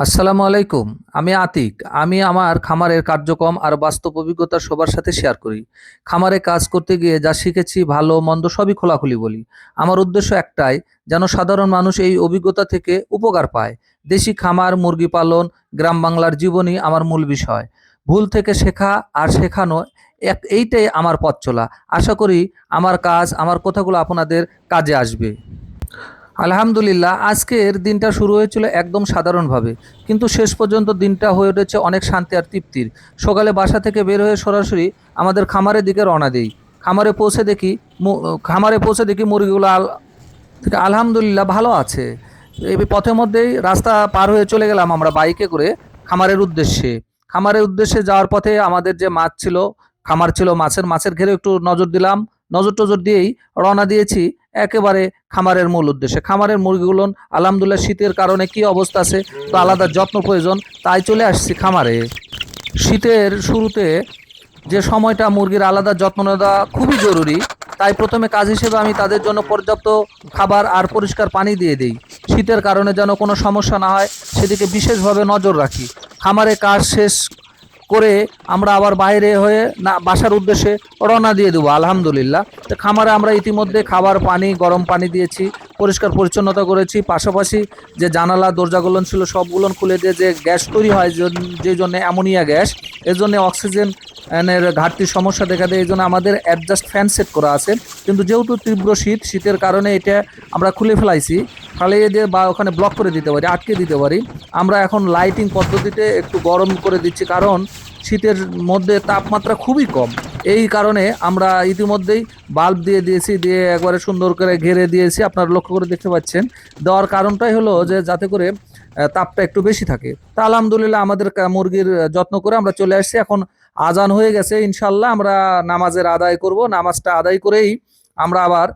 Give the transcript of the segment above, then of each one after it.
আসসালামু আলাইকুম। আমি আতিক। আমি আমার খামারের কার্যক্রম আর বাস্তব অভিজ্ঞতা সবার সাথে শেয়ার করি। খামারে কাজ করতে গিয়ে যা শিখেছি ভালো মন্দ সবই খোলাখুলি বলি। আমার উদ্দেশ্য একটাই, যেন সাধারণ মানুষ এই অভিজ্ঞতা থেকে উপকার পায়। দেশি খামার, মুরগি পালন, গ্রাম বাংলার জীবনই আমার মূল বিষয়। ভুল থেকে শেখা আর শেখানো, এইটাই আমার পথ চলা। আশা করি আমার কাজ, আমার কথাগুলো আপনাদের কাজে আসবে। আলহামদুলিল্লাহ, আজকের দিনটা শুরু হয়েছিল একদম সাধারণভাবে, কিন্তু শেষ পর্যন্ত দিনটা হয়ে উঠেছে অনেক শান্তি আর তৃপ্তির। সকালে বাসা থেকে বের হয়ে সরাসরি আমাদের খামারের দিকে রওনা দিই। খামারে পৌঁছে দেখি মুরগিগুলো আলহামদুলিল্লাহ ভালো আছে। এই পথের মধ্যেই রাস্তা পার হয়ে চলে গেলাম আমরা বাইকে করে খামারের উদ্দেশ্যে। খামারের উদ্দেশ্যে যাওয়ার পথে আমাদের যে মাছ ছিল, খামার ছিল মাছের ঘেরে একটু নজর দিলাম। নজর টজর দিয়েই রওনা দিয়েছি একেবারে খামারের মূল উদ্দেশ্যে। খামারের মুরগিগুলো আলহামদুলিল্লাহ শীতের কারণে কি অবস্থা আছে, তো আলাদা যত্ন প্রয়োজন, তাই চলে আসছি খামারে। শীতের শুরুতে যে সময়টা মুরগির আলাদা যত্ন নেওয়া খুবই জরুরি, তাই প্রথমে কাজ হিসেবে আমি তাদের জন্য পর্যাপ্ত খাবার আর পরিষ্কার পানি দিয়ে দিই। শীতের কারণে যেন কোনো সমস্যা না হয় সেদিকে বিশেষভাবে নজর রাখি। খামারে কাজ শেষ করে আমরা আবার বাইরে হয়ে না বাসার উদ্দেশ্যে রওনা দিয়ে দেবো আলহামদুলিল্লাহ। তো খামারে আমরা ইতিমধ্যে খাবার পানি, গরম পানি দিয়েছি, পরিষ্কার পরিচ্ছন্নতা করেছি। পাশাপাশি যে জানালা দরজাগুলো ছিল সবগুলো খুলে দিয়ে যে গ্যাস তৈরি হয়, যে জন্য অ্যামোনিয়া গ্যাস, এর জন্য অক্সিজেন এর ঘাটতির সমস্যা দেখা দেয়। এই জন্য আমাদের অ্যাডজাস্ট ফ্যান সেট করা আছে, কিন্তু যেহেতু তীব্র শীতের কারণে এটা আমরা খুলে ফেলাইছি। ফালিয়ে দিয়ে বা ওখানে ব্লক করে দিতে পারি, আটকে দিতে পারি। আমরা এখন লাইটিং পদ্ধতিতে একটু গরম করে দিচ্ছি, কারণ শীতের মধ্যে তাপমাত্রা খুবই কম। এই কারণে আমরা ইতিমধ্যেই বাল্ব দিয়ে দিয়েছি, দিয়ে একবারে সুন্দর করে ঘিরে দিয়েছি। আপনারা লক্ষ্য করে দেখতে পাচ্ছেন। দেওয়ার কারণটাই হলো যে যাতে করে তাপটা একটু বেশি থাকে। তা আলহামদুলিল্লাহ আমাদের মুরগির যত্ন করে আমরা চলে আসছি। এখন আজান হয়ে গেছে, ইনশাল্লাহ আমরা নামাজের আদায় করব। নামাজটা আদায় করেই আমরা আবার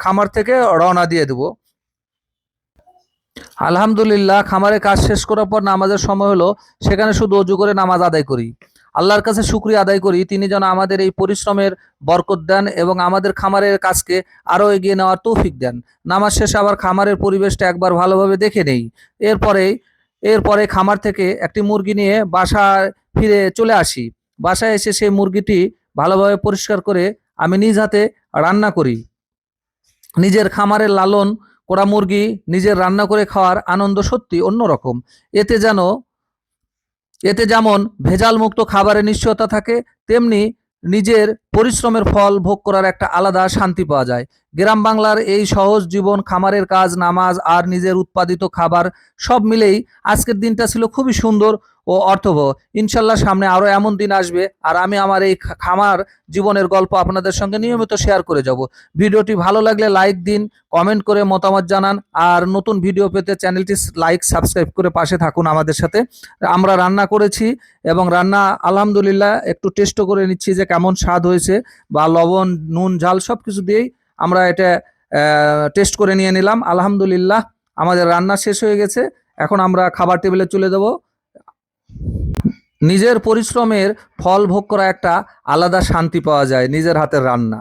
খামার থেকে রওনা দিয়ে দেবো। আলহামদুলিল্লাহ, খামারে কাজ শেষ করার পর নামাজের সময় হলো, সেখানে শুধু অজু করে নামাজ আদায় করি। আল্লাহর কাছে শুকরিয়া আদায় করি, তিনি যেন আমাদের এই পরিশ্রমের বরকত দেন এবং আমাদের খামারের কাজকে আরও এগিয়ে নেওয়ার তৌফিক দেন। নামাজ শেষে আবার খামারের পরিবেশটা একবার ভালোভাবে দেখে নেই। এরপরে এরপরে খামার থেকে একটি মুরগি নিয়ে বাসায় ফিরে চলে আসি। বাসায় এসে সেই মুরগিটি ভালোভাবে পরিষ্কার করে আমি নিজ হাতে রান্না করি। নিজের খামারের লালন করা মুরগি নিজের রান্না করে খাওয়ার আনন্দ সত্যি অন্যরকম। এতে যেন এতে যেমন ভেজাল মুক্ত খাবারের নিশ্চয়তা থাকে, তেমনি নিজের পরিশ্রমের ফল ভোগ করার একটা আলাদা শান্তি পাওয়া যায়। গ্রাম বাংলার এই সহজ জীবন, খামারের কাজ, নামাজ আর নিজের উৎপাদিত খাবার সব মিলেই আজকের দিনটা ছিল খুবই সুন্দর ও অর্থবহ। ইনশাল্লাহ সামনে আরো এমন দিন আসবে, আর আমি আমার এই খামার জীবনের গল্প আপনাদের সঙ্গে নিয়মিত শেয়ার করে যাব। ভিডিওটি ভালো লাগলে লাইক দিন, কমেন্ট করে মতামত জানান, আর নতুন ভিডিও পেতে চ্যানেলটি লাইক সাবস্ক্রাইব করে পাশে থাকুন আমাদের সাথে। আমরা রান্না করেছি এবং রান্না আলহামদুলিল্লাহ একটু টেস্ট করে নিচ্ছি যে কেমন স্বাদ হয়েছে, বা লবণ, নুন, ঝাল সব কিছু দিয়েই আমরা এটা টেস্ট করে নিয়ে নিলাম। আলহামদুলিল্লাহ আমাদের রান্না শেষ হয়ে গেছে। এখন আমরা খাবার টেবিলে চলে যাব। নিজের পরিশ্রমের ফল ভোগ করা একটা আলাদা শান্তি পাওয়া যায় নিজের হাতের রান্না।